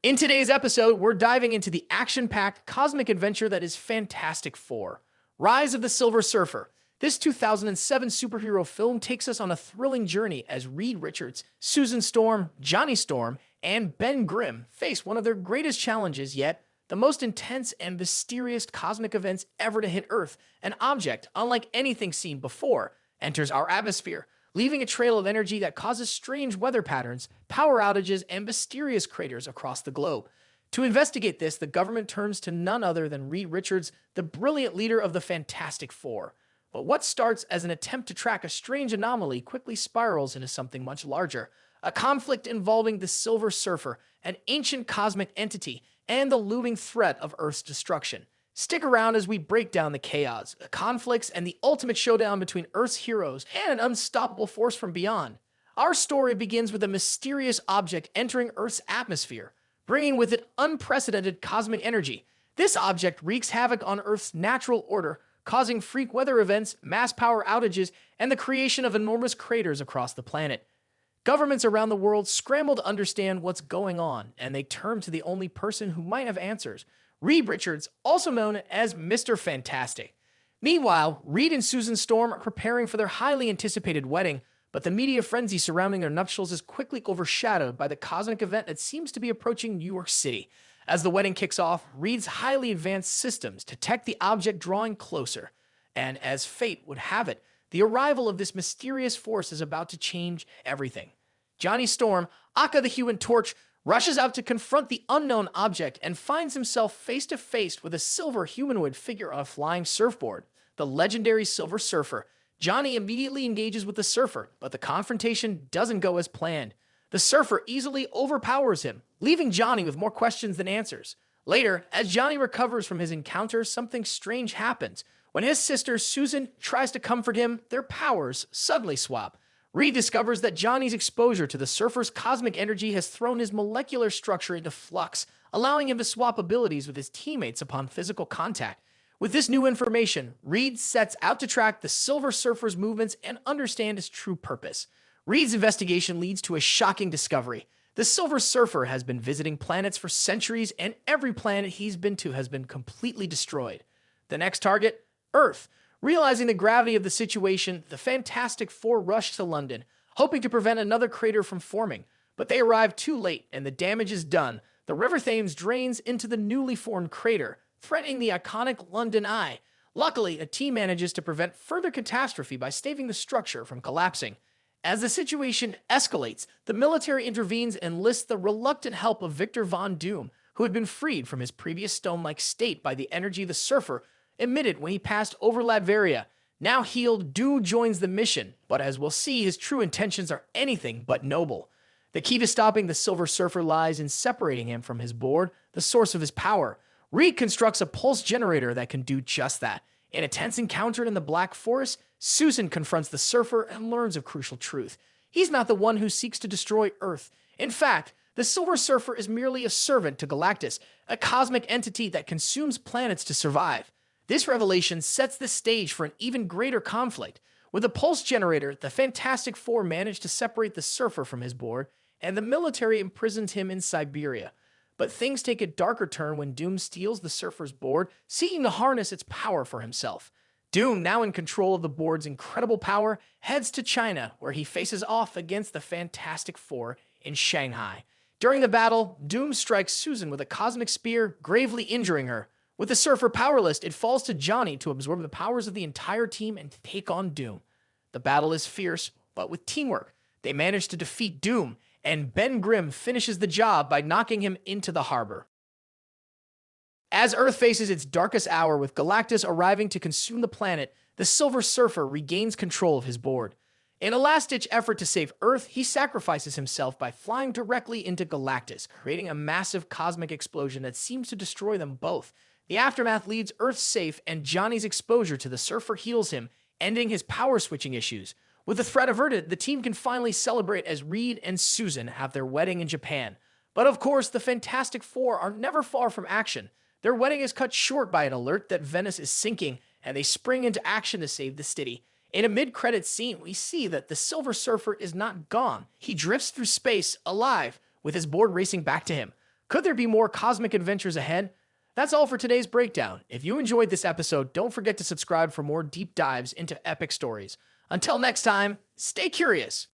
In today's episode, we're diving into the action-packed cosmic adventure that is Fantastic Four: Rise of the Silver Surfer. This 2007 superhero film takes us on a thrilling journey as Reed Richards, Susan Storm, Johnny Storm, and Ben Grimm face one of their greatest challenges yet, the most intense and mysterious cosmic events ever to hit Earth. An object, unlike anything seen before, enters our atmosphere, leaving a trail of energy that causes strange weather patterns, power outages, and mysterious craters across the globe. To investigate this, the government turns to none other than Reed Richards, the brilliant leader of the Fantastic Four. But what starts as an attempt to track a strange anomaly quickly spirals into something much larger, a conflict involving the Silver Surfer, an ancient cosmic entity, and the looming threat of Earth's destruction. Stick around as we break down the chaos, the conflicts, and the ultimate showdown between Earth's heroes and an unstoppable force from beyond. Our story begins with a mysterious object entering Earth's atmosphere, bringing with it unprecedented cosmic energy. This object wreaks havoc on Earth's natural order, causing freak weather events, mass power outages, and the creation of enormous craters across the planet. Governments around the world scramble to understand what's going on, and they turn to the only person who might have answers: Reed Richards, also known as Mr. Fantastic. Meanwhile, Reed and Susan Storm are preparing for their highly anticipated wedding, but the media frenzy surrounding their nuptials is quickly overshadowed by the cosmic event that seems to be approaching New York City. As the wedding kicks off, Reed's highly advanced systems detect the object drawing closer, and as fate would have it, the arrival of this mysterious force is about to change everything. Johnny Storm, aka the Human Torch, rushes out to confront the unknown object and finds himself face to face with a silver humanoid figure on a flying surfboard, the legendary Silver Surfer. Johnny immediately engages with the surfer, but the confrontation doesn't go as planned. The surfer easily overpowers him, leaving Johnny with more questions than answers. Later, as Johnny recovers from his encounter, something strange happens. When his sister Susan tries to comfort him, their powers suddenly swap. Reed discovers that Johnny's exposure to the surfer's cosmic energy has thrown his molecular structure into flux, allowing him to swap abilities with his teammates upon physical contact. With this new information, Reed sets out to track the Silver Surfer's movements and understand his true purpose. Reed's investigation leads to a shocking discovery. The Silver Surfer has been visiting planets for centuries, and every planet he's been to has been completely destroyed. The next target? Earth. Realizing the gravity of the situation, the Fantastic Four rush to London, hoping to prevent another crater from forming. But they arrive too late, and the damage is done. The River Thames drains into the newly formed crater, threatening the iconic London Eye. Luckily, a team manages to prevent further catastrophe by staving the structure from collapsing. As the situation escalates, the military intervenes and enlists the reluctant help of Victor Von Doom, who had been freed from his previous stone-like state by the energy the surfer emitted when he passed over Latveria. Now healed, Doom joins the mission, but as we'll see, his true intentions are anything but noble. The key to stopping the Silver Surfer lies in separating him from his board, the source of his power. Reed constructs a pulse generator that can do just that. In a tense encounter in the Black Forest, Susan confronts the surfer and learns a crucial truth. He's not the one who seeks to destroy Earth. In fact, the Silver Surfer is merely a servant to Galactus, a cosmic entity that consumes planets to survive. This revelation sets the stage for an even greater conflict. With a pulse generator, the Fantastic Four manage to separate the surfer from his board, and the military imprisons him in Siberia. But things take a darker turn when Doom steals the surfer's board, seeking to harness its power for himself. Doom, now in control of the board's incredible power, heads to China, where he faces off against the Fantastic Four in Shanghai. During the battle, Doom strikes Susan with a cosmic spear, gravely injuring her. With the surfer powerless, it falls to Johnny to absorb the powers of the entire team and take on Doom. The battle is fierce, but with teamwork, they manage to defeat Doom, and Ben Grimm finishes the job by knocking him into the harbor. As Earth faces its darkest hour with Galactus arriving to consume the planet, the Silver Surfer regains control of his board. In a last-ditch effort to save Earth, he sacrifices himself by flying directly into Galactus, creating a massive cosmic explosion that seems to destroy them both. The aftermath leaves Earth safe, and Johnny's exposure to the surfer heals him, ending his power-switching issues. With the threat averted, the team can finally celebrate as Reed and Susan have their wedding in Japan. But of course, the Fantastic Four are never far from action. Their wedding is cut short by an alert that Venice is sinking, and they spring into action to save the city. In a mid-credits scene, we see that the Silver Surfer is not gone. He drifts through space, alive, with his board racing back to him. Could there be more cosmic adventures ahead? That's all for today's breakdown. If you enjoyed this episode, don't forget to subscribe for more deep dives into epic stories. Until next time, stay curious.